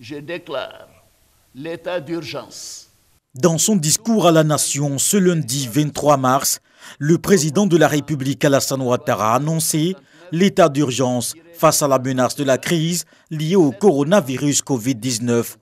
je déclare l'état d'urgence. Dans son discours à la nation ce lundi 23 mars, le président de la République Alassane Ouattara a annoncé l'état d'urgence face à la menace de la crise liée au coronavirus Covid-19.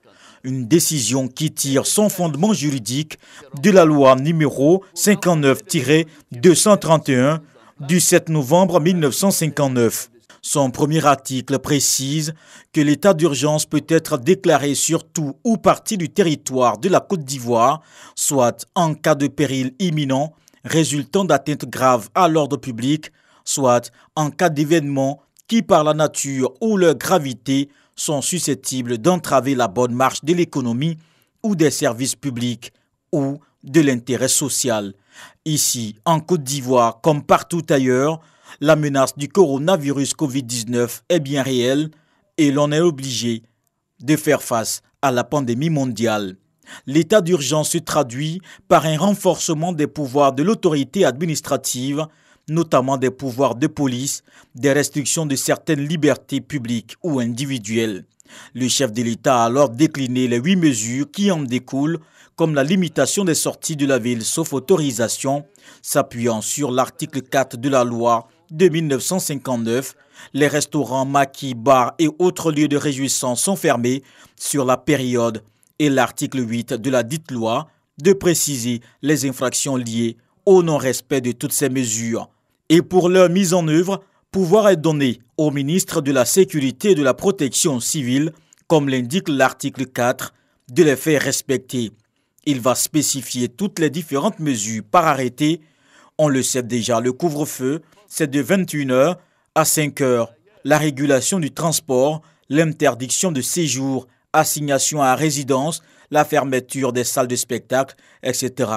Une décision qui tire son fondement juridique de la loi numéro 59-231 du 7 novembre 1959. Son premier article précise que l'état d'urgence peut être déclaré sur tout ou partie du territoire de la Côte d'Ivoire, soit en cas de péril imminent résultant d'atteintes graves à l'ordre public, soit en cas d'événements qui, par la nature ou leur gravité, sont susceptibles d'entraver la bonne marche de l'économie ou des services publics ou de l'intérêt social. Ici, en Côte d'Ivoire, comme partout ailleurs, la menace du coronavirus Covid-19 est bien réelle et l'on est obligé de faire face à la pandémie mondiale. L'état d'urgence se traduit par un renforcement des pouvoirs de l'autorité administrative, notamment des pouvoirs de police, des restrictions de certaines libertés publiques ou individuelles. Le chef de l'État a alors décliné les 8 mesures qui en découlent, comme la limitation des sorties de la ville sauf autorisation, s'appuyant sur l'article 4 de la loi de 1959. Les restaurants, maquis, bars et autres lieux de réjouissance sont fermés sur la période, et l'article 8 de la dite loi de préciser les infractions liées au non-respect de toutes ces mesures. Et pour leur mise en œuvre, pouvoir est donné au ministre de la Sécurité et de la Protection civile, comme l'indique l'article 4, de les faire respecter. Il va spécifier toutes les différentes mesures par arrêté. On le sait déjà, le couvre-feu, c'est de 21h à 5h. La régulation du transport, l'interdiction de séjour, assignation à résidence, la fermeture des salles de spectacle, etc.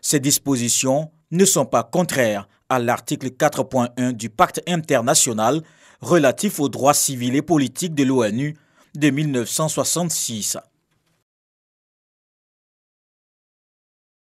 Ces dispositions ne sont pas contraires à l'article 4.1 du Pacte international relatif aux droits civils et politiques de l'ONU de 1966.